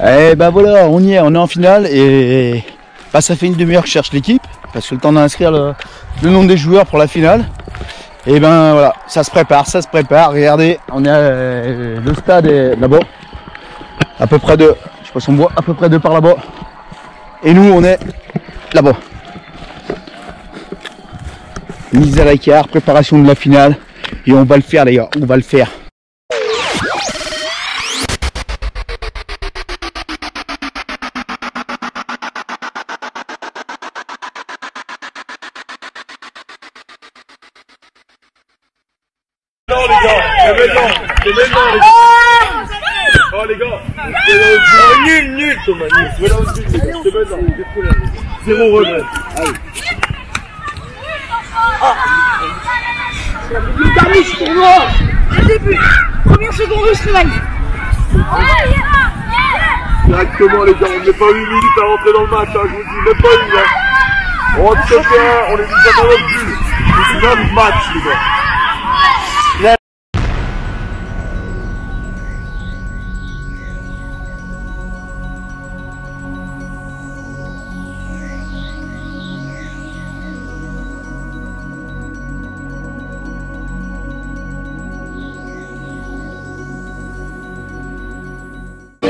Et bah voilà, on y est, on est en finale et bah, ça fait une demi-heure que je cherche l'équipe parce que le temps d'inscrire le nom des joueurs pour la finale. Et ben voilà, ça se prépare. Regardez, on est le stade est là-bas, à peu près de, je sais pas si on voit, à peu près de par là-bas. Et nous, on est là-bas. Mise à l'écart, préparation de la finale et on va le faire les gars, on va le faire. Non les gars, c'est maintenant les gars. Oh les gars, nul Thomas, nul. C'est maintenant, zéro regret. Allez. Le dernier ce tournoi, le début, première seconde je strike. Directement les gars, on n'est pas 8 minutes à rentrer dans le match, hein, je vous dis, même pas une. Hein. On rentre bien, on est déjà dans notre but. C'est un match les gars.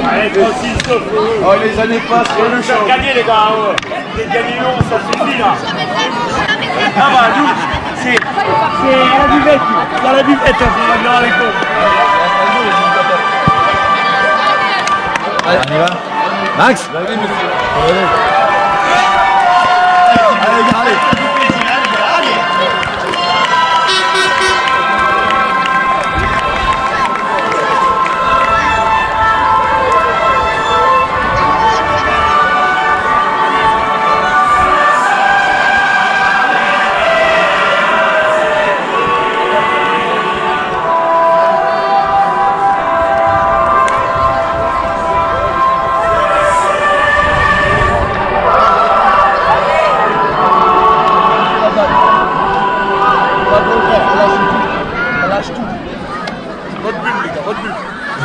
Allez, tranquille, stop. Oh les années passent, On veut faire gagner les gars. Les gagnants, ça suffit là. Ah bah nous, c'est à la buvette. Dans la buvette, on va les comptes. Allez, on y va. Max. Allez.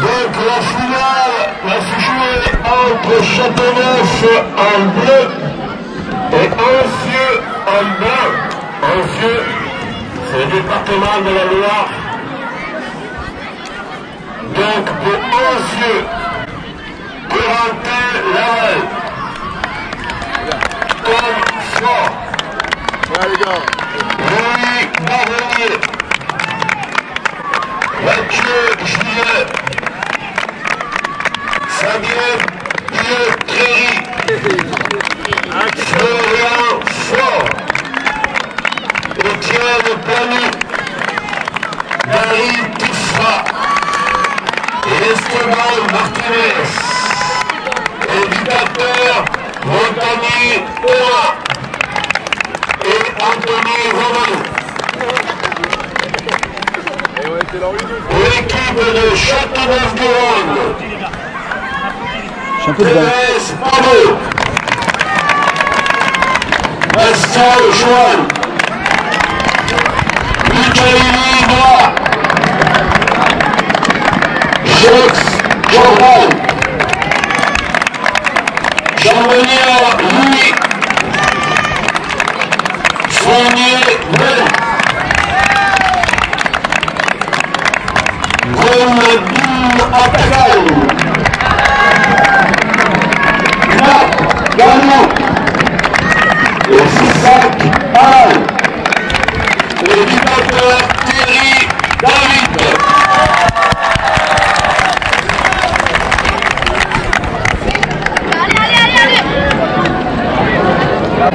Donc la finale va se jouer entre Châteauneuf en bleu et Ancieux en blanc. Ancieux, c'est le département de la Loire. Donc pour Ancieux, Corentin Laval, Tom Fort, Louis Baronnier, Mathieu Juillet, Fabien Pietri, Florian Fort, Étienne Panu, Marie Toufra, Esteban Martinez, éducateur Montagny Oua et Anthony Romano. L'équipe de Châteauneuf-du-Rhône, Thérèse Palo, Pascal Joanne, Michaeli Bois, Jacques Jordan, Jean-Benoît Louis, Fournier Ben, Gomadine Atakal, Marc Gallon, et Sac Alan, l'éducateur Thierry David.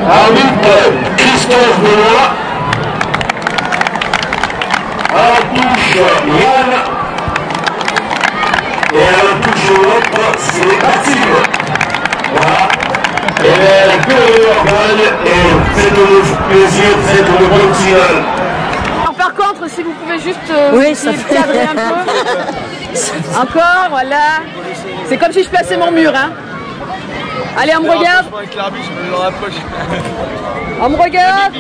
Arbitre Christophe Benoît, à la touche Yann, et à la touche l'autre c'est Mathilde. Voilà. Et les deux gagnent et faites-le plaisir, faites-le bon signal. Alors, par contre, si vous pouvez juste cadrer un peu. Encore, voilà. C'est comme si je plaçais mon mur, hein. Allez, on me regarde. On me regarde.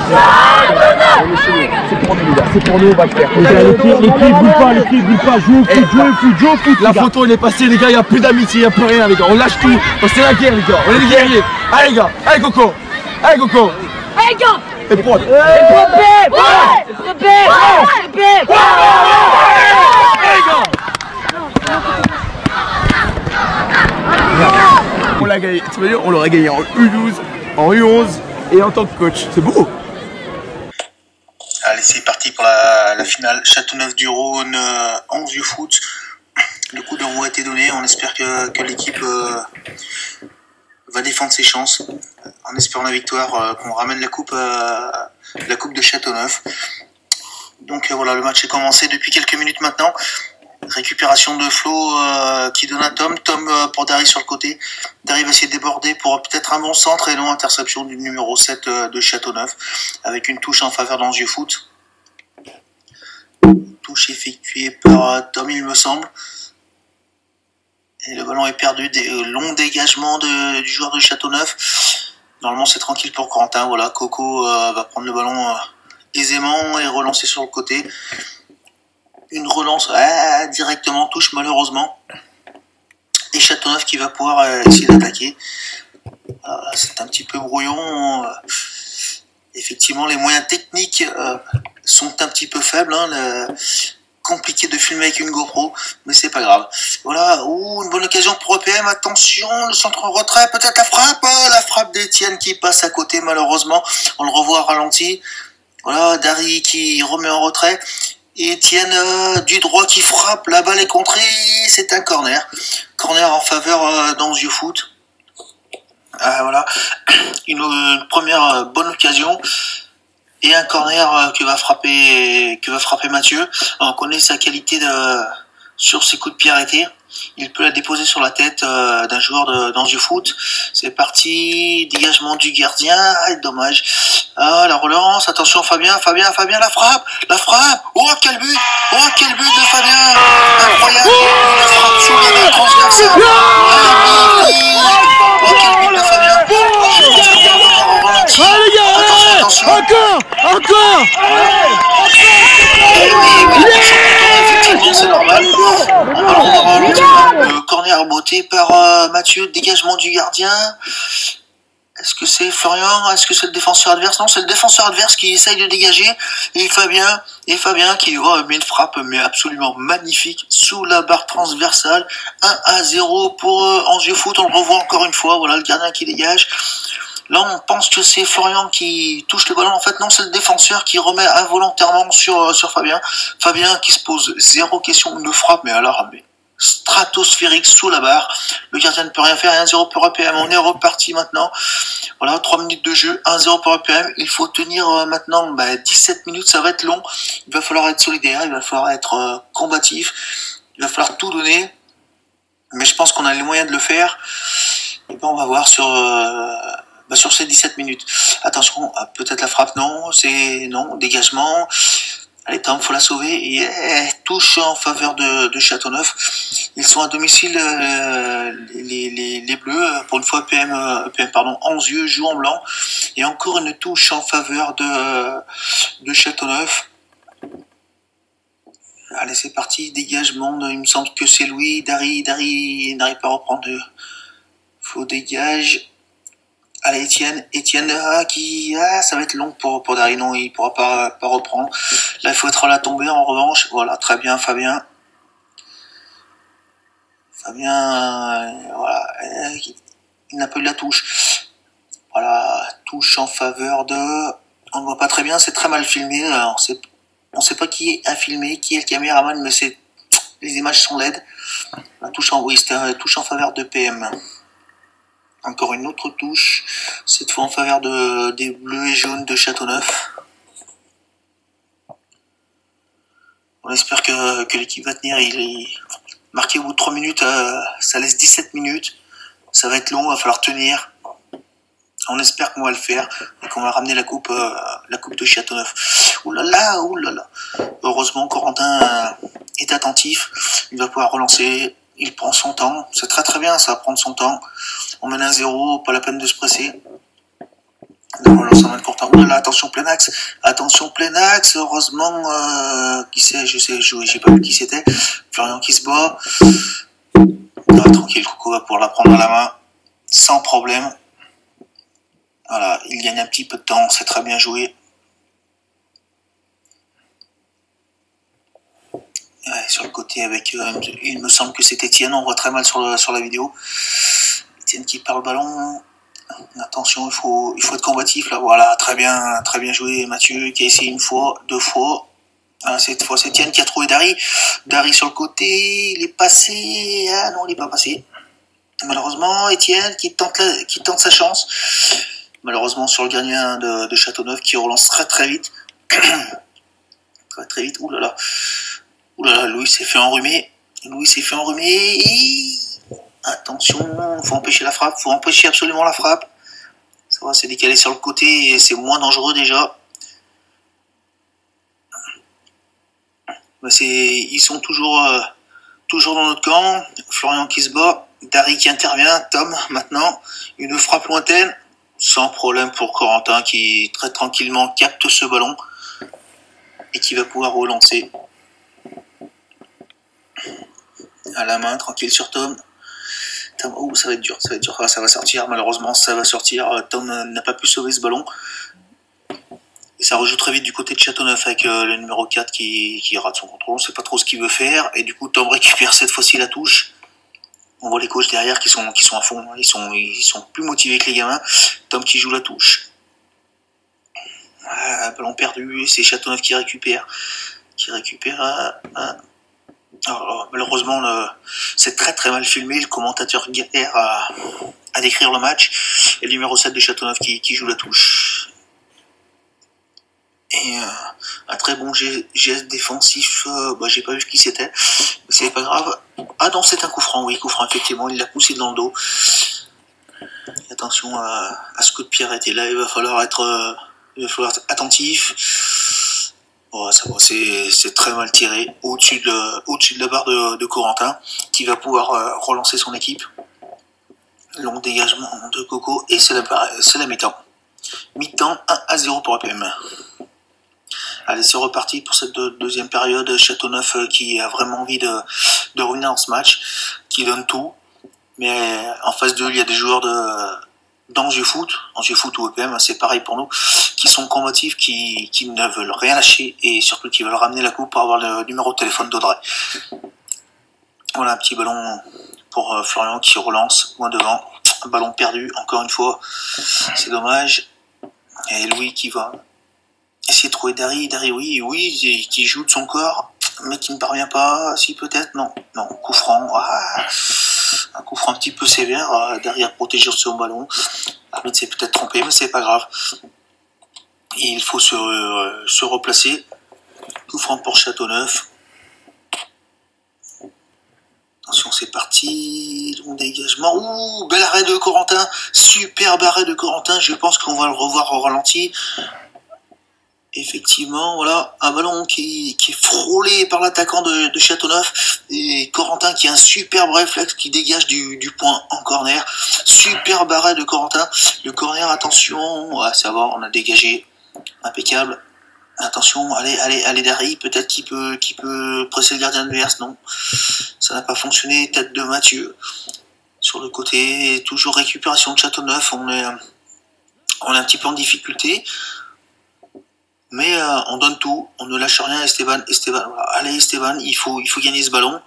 C'est pour nous, les gars. C'est pour nous, on va le faire. Les pieds bougent pas, jouez au foot. La photo, elle est passée, les gars. Il n'y a plus d'amitié, il n'y a plus rien, les gars. On lâche tout. C'est la guerre, les gars. On est des guerriers. Allez, les gars. Allez, Coco. Allez, Coco. Allez, gars. Et prod. On l'a gagné. Tu veux dire, on l'aurait gagné en U12, en U11 et en tant que coach. C'est beau. Allez, c'est parti pour la finale. Châteauneuf-du-Rhône, 11 vieux foot. Le coup d'envoi a été donné. On espère que l'équipe va défendre ses chances. En espérant la victoire, qu'on ramène la coupe de Châteauneuf. Donc voilà, le match est commencé depuis quelques minutes maintenant. Récupération de Flo qui donne à Tom. Tom pour Dari sur le côté. Dari va essayer de déborder pour peut-être un bon centre et non interception du numéro 7 de Châteauneuf avec une touche en faveur d'Anzieux Foot. Touche effectuée par Tom, il me semble. Et le ballon est perdu. Long dégagement du joueur de Châteauneuf. Normalement c'est tranquille pour Corentin. Voilà, Coco va prendre le ballon aisément et relancer sur le côté. Une relance directement touche malheureusement. Et Châteauneuf qui va pouvoir essayer d'attaquer. C'est un petit peu brouillon. Effectivement, les moyens techniques sont un petit peu faibles. Compliqué de filmer avec une GoPro, mais c'est pas grave. Voilà, une bonne occasion pour EPM. Attention, le centre en retrait, peut-être la frappe d'Etienne qui passe à côté malheureusement. On le revoit ralenti. Voilà, Dari qui remet en retrait. Et Etienne du droit qui frappe, la balle est contrée, c'est un corner. Corner en faveur d'Anzieux Foot. Voilà, une première bonne occasion. Et un corner que va frapper Mathieu. On connaît sa qualité sur ses coups de pied arrêtés. Il peut la déposer sur la tête d'un joueur d'Anzieux Foot. C'est parti, dégagement du gardien, dommage. La relance, attention Fabien, la frappe. Oh quel but de Fabien, incroyable, la frappe sur la main transversale. Oh quel but de Fabien. Attention. Encore. Effectivement, c'est normal. Alors, le corner botté par Mathieu, dégagement du gardien. Est-ce que c'est Florian? Est-ce que c'est le défenseur adverse? Non, c'est le défenseur adverse qui essaye de dégager. Et Fabien qui met une frappe mais absolument magnifique sous la barre transversale. 1-0 pour Anzieux Foot. On le revoit encore une fois. Voilà le gardien qui dégage. Là, on pense que c'est Florian qui touche le ballon. En fait, non, c'est le défenseur qui remet involontairement sur Fabien. Fabien qui se pose zéro question, une frappe, mais alors, stratosphérique sous la barre. Le gardien ne peut rien faire. 1-0 pour EPM. On est reparti maintenant. Voilà, 3 minutes de jeu. 1-0 pour EPM. Il faut tenir maintenant 17 minutes. Ça va être long. Il va falloir être solidaire. Il va falloir être combatif. Il va falloir tout donner. Mais je pense qu'on a les moyens de le faire. Et ben, on va voir sur ces 17 minutes. Attention, peut-être la frappe, non, dégagement. Allez Tom, faut la sauver. Touche en faveur de Châteauneuf. Ils sont à domicile, les Bleus. Pour une fois, EPM, Anzieux joue en blanc. Et encore une touche en faveur de Châteauneuf. Allez, c'est parti, dégagement. Il me semble que c'est Louis. Dari n'arrive pas à reprendre. Faut dégage. Allez, Etienne, ça va être long pour Dari, non, il pourra pas reprendre. Là, il faut être à la tombée, en revanche. Voilà, très bien, Fabien, voilà, il n'a pas eu la touche. Voilà, touche en faveur on ne voit pas très bien, c'est très mal filmé. On sait pas qui a filmé, qui est le caméraman, mais les images sont laides. C'était une touche en faveur de PM. Encore une autre touche, cette fois en faveur des bleus et jaunes de Châteauneuf. On espère que l'équipe va tenir. Il est marqué au bout de 3 minutes, ça laisse 17 minutes. Ça va être long, il va falloir tenir. On espère qu'on va le faire et qu'on va ramener la coupe de Châteauneuf. Ouh là là. Heureusement, Corentin est attentif. Il va pouvoir relancer. Il prend son temps. C'est très très bien, ça va prendre son temps. On mène 1-0, pas la peine de se presser. On lance en main de court. Oh là, attention plein axe, heureusement, qui c'est, j'ai pas vu qui c'était, Florian qui se bat. Ah, tranquille, Coco va pouvoir la prendre à la main, sans problème. Voilà, il gagne un petit peu de temps, c'est très bien joué. Ouais, sur le côté avec, il me semble que c'est Etienne, on voit très mal sur la vidéo. Etienne qui perd le ballon. Attention, il faut être combatif là. Voilà, très bien joué Mathieu qui a essayé une fois, deux fois. Ah, cette fois c'est Etienne qui a trouvé Dari. Dari sur le côté, il est passé. Ah non, il n'est pas passé. Malheureusement, Etienne qui tente sa chance. Malheureusement sur le gardien de Châteauneuf qui relance très vite. Très vite. Ouh là là, Louis s'est fait enrhumer. Attention, faut empêcher la frappe, faut empêcher absolument la frappe. Ça va, c'est décalé sur le côté et c'est moins dangereux déjà. Ils sont toujours dans notre camp. Florian qui se bat, Dari qui intervient, Tom maintenant, une frappe lointaine, sans problème pour Corentin qui très tranquillement capte ce ballon et qui va pouvoir relancer. À la main, tranquille sur Tom. Oh, ça va être dur, ça va sortir, malheureusement ça va sortir. Tom n'a pas pu sauver ce ballon. Et ça rejoue très vite du côté de Châteauneuf avec le numéro 4 qui rate son contrôle, on ne sait pas trop ce qu'il veut faire. Et du coup Tom récupère cette fois-ci la touche. On voit les coachs derrière qui sont à fond, ils sont plus motivés que les gamins. Tom qui joue la touche. Ballon perdu, c'est Châteauneuf qui récupère. Alors, malheureusement, c'est très mal filmé. Le commentateur galère à décrire le match. Et le numéro 7 de Châteauneuf qui joue la touche. Et un très bon geste défensif. J'ai pas vu qui c'était. Mais c'est pas grave. Ah non, c'est un coup franc. Oui, coup franc, effectivement. Il l'a poussé dans le dos. Et attention à ce coup de pied arrêté. Là, il va falloir être attentif. Oh, ça va, c'est très mal tiré au-dessus de la barre de Corentin qui va pouvoir relancer son équipe. Long dégagement de Coco et c'est la mi-temps. Mi-temps 1-0 pour APM. Allez, c'est reparti pour cette deuxième période. Châteauneuf qui a vraiment envie de revenir dans ce match, qui donne tout. Mais en face d'eux, il y a des joueurs d'Angers Foot ou EPM, c'est pareil pour nous, qui sont combatifs, qui ne veulent rien lâcher et surtout qui veulent ramener la coupe pour avoir le numéro de téléphone d'Audrey. Voilà un petit ballon pour Florian qui relance loin devant. Un ballon perdu, encore une fois, c'est dommage. Et Louis qui va essayer de trouver Dari, oui, qui joue de son corps, mais qui ne parvient pas, si peut-être, non, coup franc, un coup franc un petit peu sévère, derrière protéger son ballon. L'arbitre s'est peut-être trompé, mais c'est pas grave. Et il faut se replacer. Coup franc pour Châteauneuf. Attention, c'est parti. Long dégagement. Ouh, bel arrêt de Corentin. Superbe arrêt de Corentin. Je pense qu'on va le revoir au ralenti. Effectivement, voilà, un ballon qui est frôlé par l'attaquant de Châteauneuf et Corentin qui a un superbe réflexe qui dégage du point en corner. Superbe arrêt de Corentin. Le corner, attention, ça va, on a dégagé, impeccable. Attention, allez Dari, peut-être qu'il peut presser le gardien adverse, non, ça n'a pas fonctionné. Tête de Mathieu sur le côté, toujours récupération de Châteauneuf. On est un petit peu en difficulté. Mais on donne tout, on ne lâche rien. Esteban, voilà. Allez Esteban, il faut gagner ce ballon.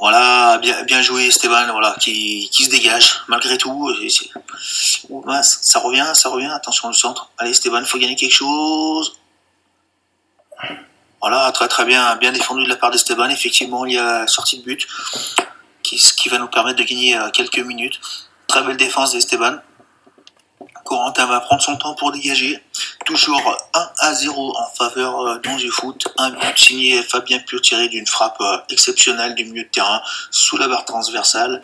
Voilà, bien joué Esteban, voilà, qui se dégage malgré tout. Ça revient, attention le centre. Allez Esteban, il faut gagner quelque chose. Voilà, très bien défendu de la part d'Esteban. Effectivement, il y a sortie de but qui va nous permettre de gagner quelques minutes. Très belle défense d'Esteban. Corentin va prendre son temps pour dégager. Toujours 1-0 en faveur d'Angers Foot. Un but signé Fabien Pur tiré d'une frappe exceptionnelle du milieu de terrain sous la barre transversale.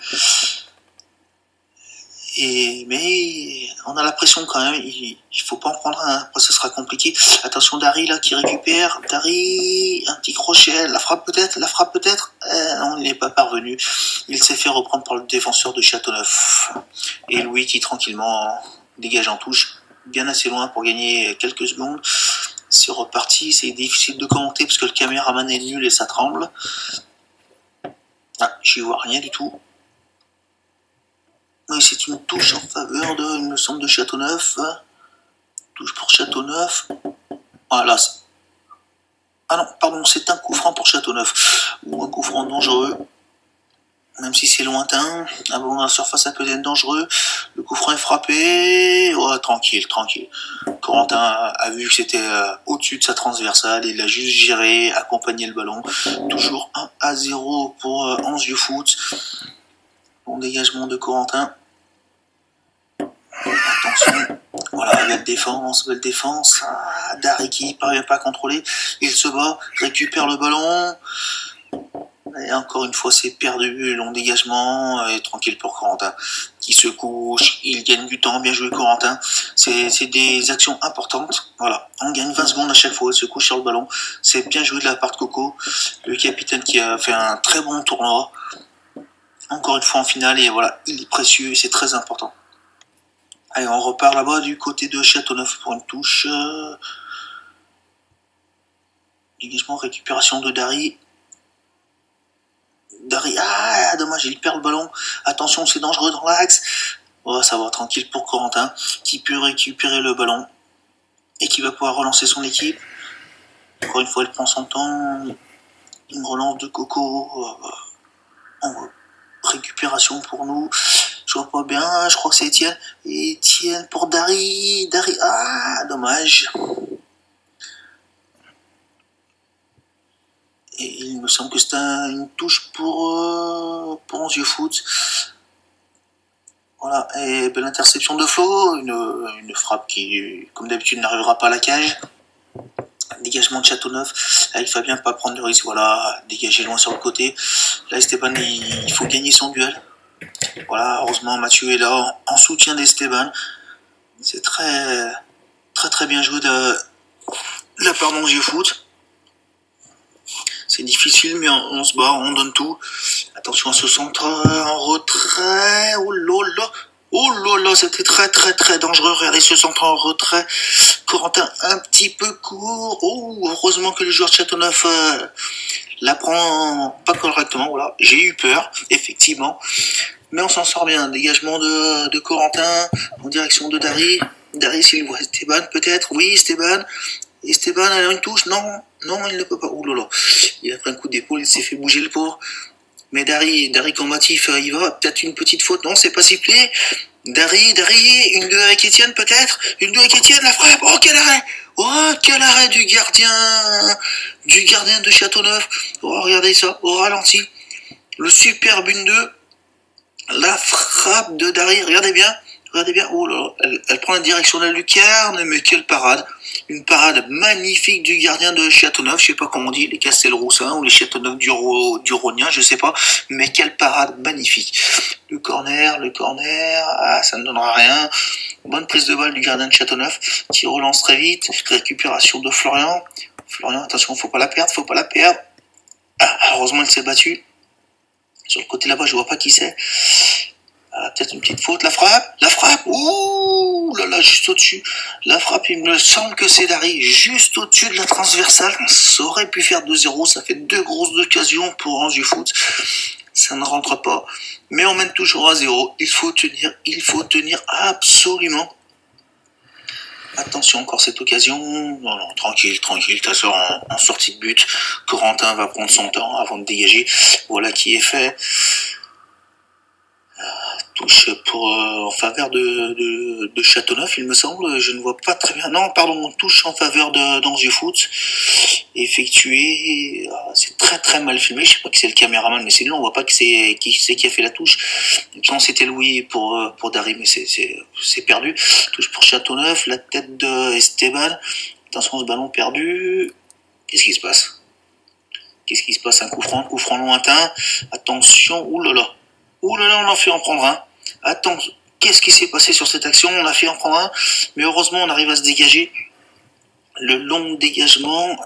Mais on a la pression quand même. Il faut pas en prendre un. Après, ça sera compliqué. Attention Dari là qui récupère. Dari, un petit crochet. La frappe peut-être. Non, il n'est pas parvenu. Il s'est fait reprendre par le défenseur de Châteauneuf. Et Louis qui tranquillement dégage en touche. bien assez loin pour gagner quelques secondes. C'est reparti, c'est difficile de commenter parce que le caméraman est nul et ça tremble. Ah, j'y vois rien du tout. Oui, c'est une touche en faveur de, il me semble, de Châteauneuf. Touche pour Châteauneuf. Voilà. Ah non, pardon, c'est un coup franc pour Châteauneuf. Ou un coup franc dangereux. Même si c'est lointain. Ah bon, la surface, ça peut être dangereux. Le coup franc est frappé. Ouais, tranquille, tranquille. Corentin a vu que c'était au-dessus de sa transversale. Il a juste géré, accompagné le ballon. Toujours 1-0 pour Anzieux Foot. Bon dégagement de Corentin. Attention. Voilà, belle défense, belle défense. Ah, Dari qui parvient pas à contrôler. Il se bat, récupère le ballon. Et encore une fois, c'est perdu. Long dégagement. Et tranquille pour Corentin. Qui se couche. Il gagne du temps. Bien joué, Corentin. C'est des actions importantes. Voilà. On gagne 20 secondes à chaque fois. Il se couche sur le ballon. C'est bien joué de la part de Coco. Le capitaine qui a fait un très bon tournoi. Encore une fois en finale. Et voilà, il est précieux. Et c'est très important. Allez, on repart là-bas du côté de Châteauneuf pour une touche. Dégagement, récupération de Dari. Dari, ah, dommage, il perd le ballon. Attention, c'est dangereux dans l'axe. Oh, ça va, tranquille pour Corentin, qui peut récupérer le ballon et qui va pouvoir relancer son équipe. Encore une fois, il prend son temps. Une relance de Coco. En récupération pour nous. Je vois pas bien, je crois que c'est Étienne. Étienne pour Dari. Dari, ah, dommage. Et il me semble que c'est une touche pour Anzieux Foot. Voilà, et belle interception de Flo. Une frappe qui, comme d'habitude, n'arrivera pas à la cage. Dégagement de Châteauneuf. Là, il faut bien pas prendre de risque. Voilà, dégager loin sur le côté. Là, Esteban, il faut gagner son duel. Voilà, heureusement Mathieu est là en soutien d'Esteban. C'est très bien joué de la part d'Anzieux Foot. C'est difficile mais on se bat, on donne tout. Attention à ce centre en retrait. Oh là là, c'était très dangereux. Regardez ce centre en retrait. Corentin un petit peu court. Oh, heureusement que le joueur de Châteauneuf la prend pas correctement. Voilà, j'ai eu peur, effectivement. Mais on s'en sort bien. Dégagement de Corentin en direction de Dari. Dari, s'il voit Esteban, peut-être. Oui, Esteban. Esteban a une touche. Non, il ne peut pas. Ouh là là. Il a pris un coup d'épaule, il s'est fait bouger le pauvre. Mais Dari combatif, il va. Peut-être une petite faute. Non, c'est pas sifflé. Dari, une 2 avec Étienne, peut-être. Une 2 avec Étienne, la frappe. Oh, quel arrêt! Oh, quel arrêt du gardien de Châteauneuf. Oh, regardez ça, au ralenti. Le superbe une 2. La frappe de Dari, regardez bien, oh là là, elle prend la direction de la lucarne, mais quelle parade, une parade magnifique du gardien de Châteauneuf, je sais pas comment on dit, les Castelroussins ou les Châteauneuf du Rhônien, je sais pas, mais quelle parade magnifique. Le corner, ah, ça ne donnera rien. Bonne prise de balle du gardien de Châteauneuf, qui relance très vite, récupération de Florian, attention, faut pas la perdre, ah, heureusement il s'est battu. Sur le côté là-bas, je vois pas qui c'est. Peut-être une petite faute. La frappe. Ouh là là, juste au-dessus. La frappe, il me semble que c'est Dari. Juste au-dessus de la transversale. Ça aurait pu faire 2-0. Ça fait 2 grosses occasions pour Anzieux Foot. Ça ne rentre pas. Mais on mène toujours à 0. Il faut tenir absolument. Attention, encore cette occasion. Non, tranquille. T'as ça en sortie de but. Corentin va prendre son temps avant de dégager. Voilà qui est fait. Touche pour en faveur de Châteauneuf, il me semble. Je ne vois pas très bien. Non, pardon, touche en faveur d'Anzieux Foot. Effectué. C'est très mal filmé. Je sais pas qui c'est le caméraman, mais c'est lui. On voit pas qui a fait la touche. Non, c'était Louis pour Dari, mais c'est perdu. Touche pour Châteauneuf. La tête de Esteban. Attention, ce ballon perdu. Qu'est-ce qui se passe? Un coup franc lointain. Attention. Ouh là là, on a fait en prendre un. Attends, qu'est-ce qui s'est passé sur cette action? On a fait en prendre un, mais heureusement on arrive à se dégager. Le long dégagement.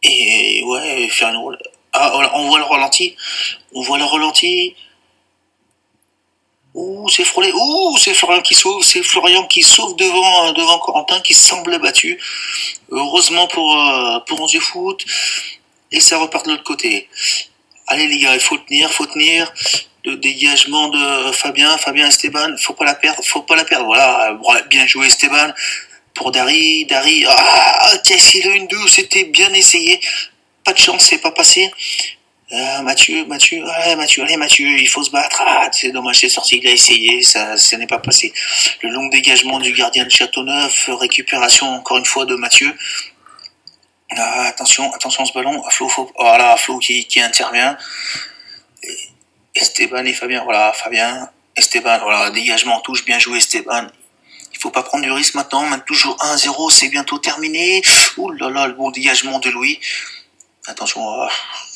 Et ouais, faire une... Ah, voilà, on voit le ralenti. Ouh, c'est frôlé. Ouh, c'est Florian qui sauve. C'est Florian qui sauve devant Corentin qui semblait battu. Heureusement pour 11 du foot. Et ça repart de l'autre côté. Allez les gars, il faut tenir. Le dégagement de Fabien Esteban, faut pas la perdre. Voilà, bien joué Esteban. Pour Dari, tiens, c'est le 1-2, c'était bien essayé. Pas de chance, c'est pas passé. Mathieu, allez Mathieu, il faut se battre. Ah, c'est dommage, c'est sorti, il a essayé, ça n'est pas passé. Le long dégagement du gardien de Châteauneuf, récupération encore une fois de Mathieu. Attention ce ballon, Flo qui intervient. Esteban et Fabien, Esteban, dégagement en touche, bien joué Esteban. Il faut pas prendre du risque maintenant toujours 1-0, c'est bientôt terminé. Ouh là là, le bon dégagement de Louis. Attention,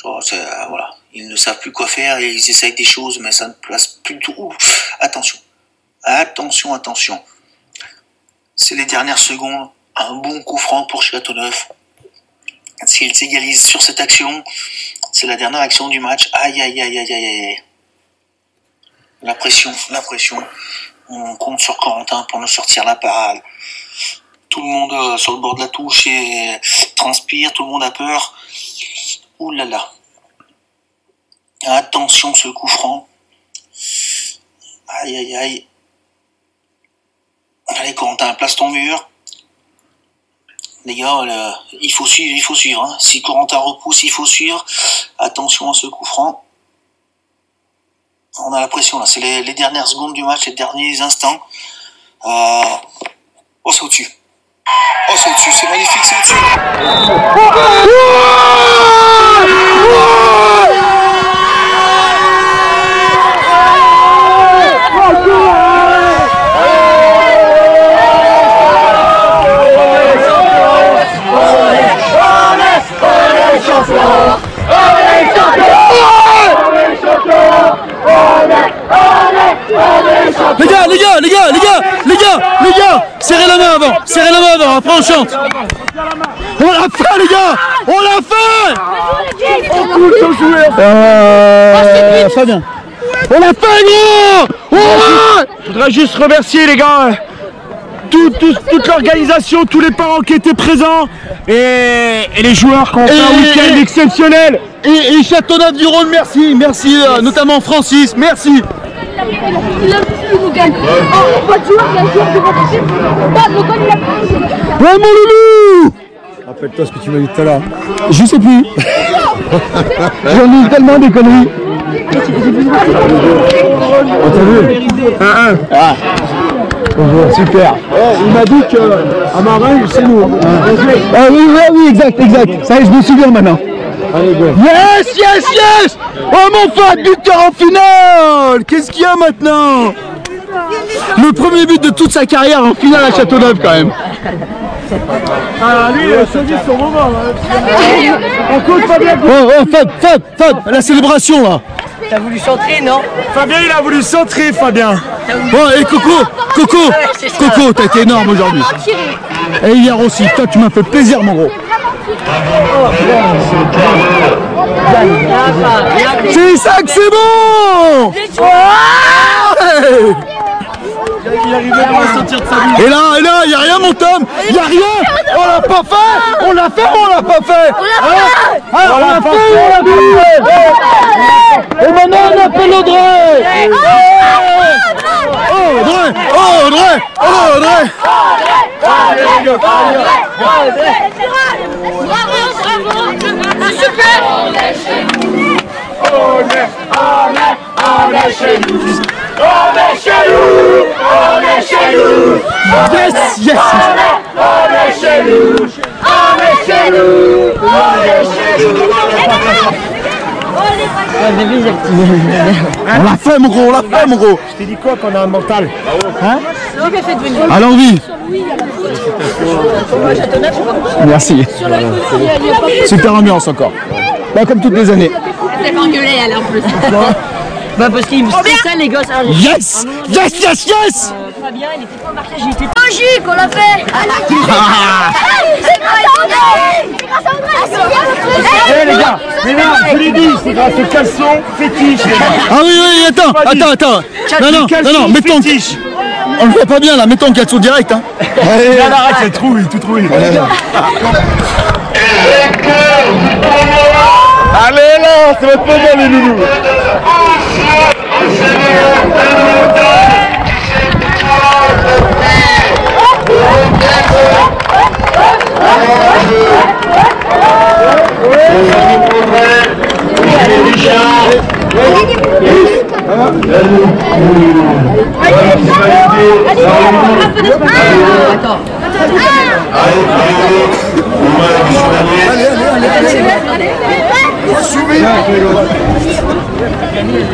voilà, ils ne savent plus quoi faire, et ils essayent des choses, mais ça ne place plus du tout. Attention. C'est les dernières secondes, un bon coup franc pour Châteauneuf. S'ils s'égalisent sur cette action, c'est la dernière action du match. Aïe. La pression. On compte sur Corentin pour nous sortir la parade. Tout le monde sur le bord de la touche et transpire, tout le monde a peur. Ouh là là. Attention ce coup franc. Aïe. Allez Corentin, place ton mur. Les gars, il faut suivre. Hein. Si Corentin repousse, il faut suivre. Attention à ce coup franc. On a la pression là, c'est les dernières secondes du match, les derniers instants. C'est au-dessus. C'est magnifique, c'est au-dessus. Les gars, serrez la main avant, après on chante. On l'a fait les gars, on l'a fait. Fabien. On l'a fait gros. Je voudrais juste remercier les gars, toute l'organisation, tous les parents qui étaient présents et les joueurs qui ont fait un week-end exceptionnel. Et Châteauneuf du Rhône, merci, notamment Francis, merci. Ouais mon loulou. Rappelle-toi ce que tu m'as dit tout à l'heure. Je sais plus. J'en ai tellement des conneries. On t'a vu 1-1. Ah. Bonjour, super. Il m'a dit qu'à Marin, c'est nous. Ah oui, exact. Ça y est, je me souviens maintenant. Allez, go. Yes. Oh mon frère, buteur en finale. Qu'est-ce qu'il y a maintenant? Le premier but de toute sa carrière en finale à Châteauneuf quand même. Ah lui, il a choisi son moment. Fab, la célébration là. T'as voulu centrer, non? Fabien, il a voulu centrer, Fabien. Bon, et Coco, t'as été énorme aujourd'hui. Et hier aussi, toi tu m'as fait plaisir mon gros. C'est Isaac, c'est bon. Il arrivait pas à sortir de sa vie. Et là, il n'y a rien mon Tom. Il n'y a rien. On l'a pas fait. On l'a fait ou on l'a pas fait? On l'a fait. Et maintenant on appelle Audrey. Audrey. On est chez nous. Yes. On est chez nous. On l'a fait mon gros, Je t'ai dit quoi qu'on a un mental? Hein? À l'envie. Merci. Super ambiance encore. Bah, comme toutes les années. Elle s'est pas engueulée, elle en plus. Bah parce qu'il me stressait les gosses. Yes. Fabien, il était pas marqué, j'ai été logique, on l'a fait. C'est Eh les gars, mais non, je l'ai dit, c'est grâce au caleçon fétiche. Ah oui, oui, attends. Non, mettons. On le fait pas bien là, mettons le caleçon direct. Hein. Allez, arrête, c'est troué, tout troué. Allez là, ça va être pas mal les loulous.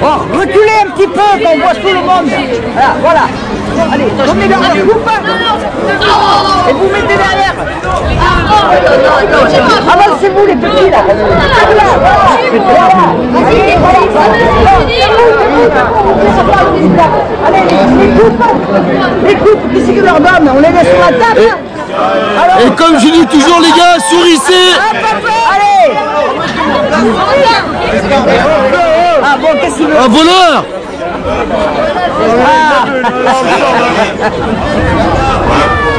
Bon, reculez un petit peu qu'on voit tout le monde. Voilà. Allez, donnez leur coupe. Et vous mettez derrière. Avancez-vous les petits là. Allez, les coupes, qui c'est qui leur donne? On les laisse sur la table. Et comme je dis toujours les gars, sourissez. Allez. Ah bon, qu'est-ce qu'il veut? Un voleur.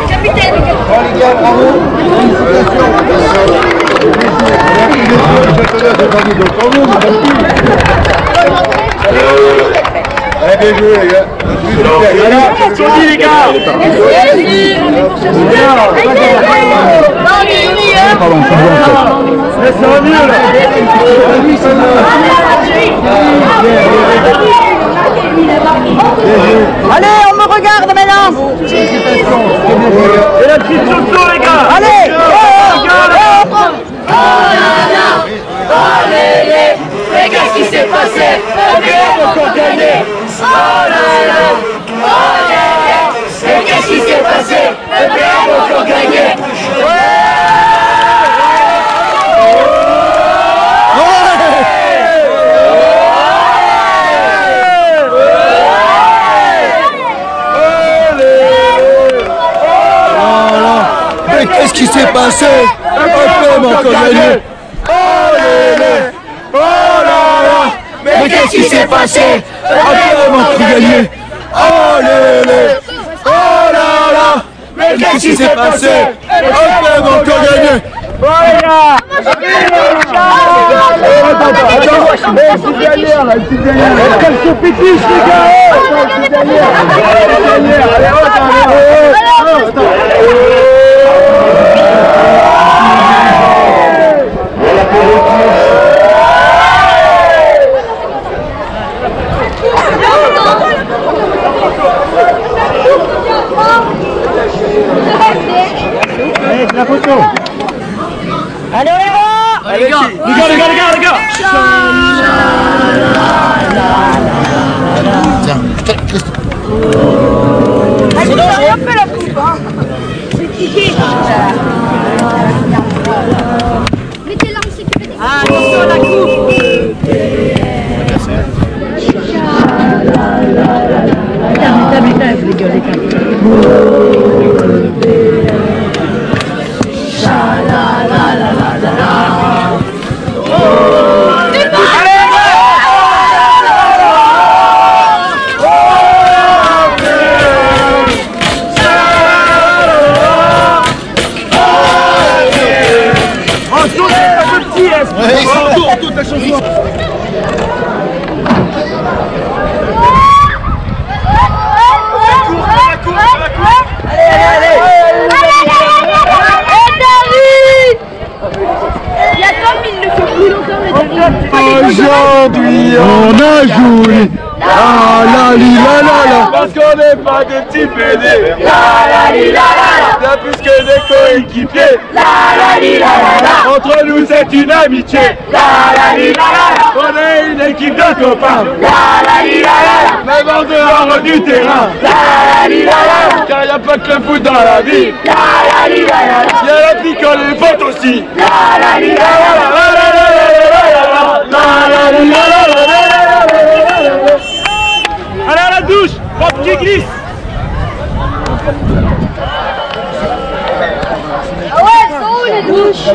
Capitaine. Bien joué les gars. Allez, les gars. Ça va mieux là. Allez, on me regarde maintenant. Et la petite chaussure les gars. Allez. Mais qu'est-ce qui s'est passé? On a encore gagné. Oh là là. Oh là là. Mais qu'est-ce qui s'est passé? On a encore gagné. Mais qu'est-ce qui s'est passé? On a encore gagné. Mais qu'est-ce qui s'est passé? On a encore gagné. Oh là là. Mais qu'est-ce qui s'est passé? On a encore gagné. La photo. Allez, on y va. Allez, les gars. Allez, on fait la coupe, hein. C'est piqué. Mettez-la en sécurité. Ah, attention à la coupe. Putain, les gars, les gars. Aujourd'hui on a joué. La li la la la. Parce qu'on n'est pas des petits pédés. La li la la la. Bien plus que des coéquipiers. La li la la la. Entre nous c'est une amitié. La li la la la. On est une équipe de copains. La li la la la. Même en dehors du terrain. La li la la la. Car y a pas que le foot dans la vie. La li la la la. Y'a la picole et les potes aussi. La li la la la. Allez à la douche, hop qui glisse. Ah ouais, les douches.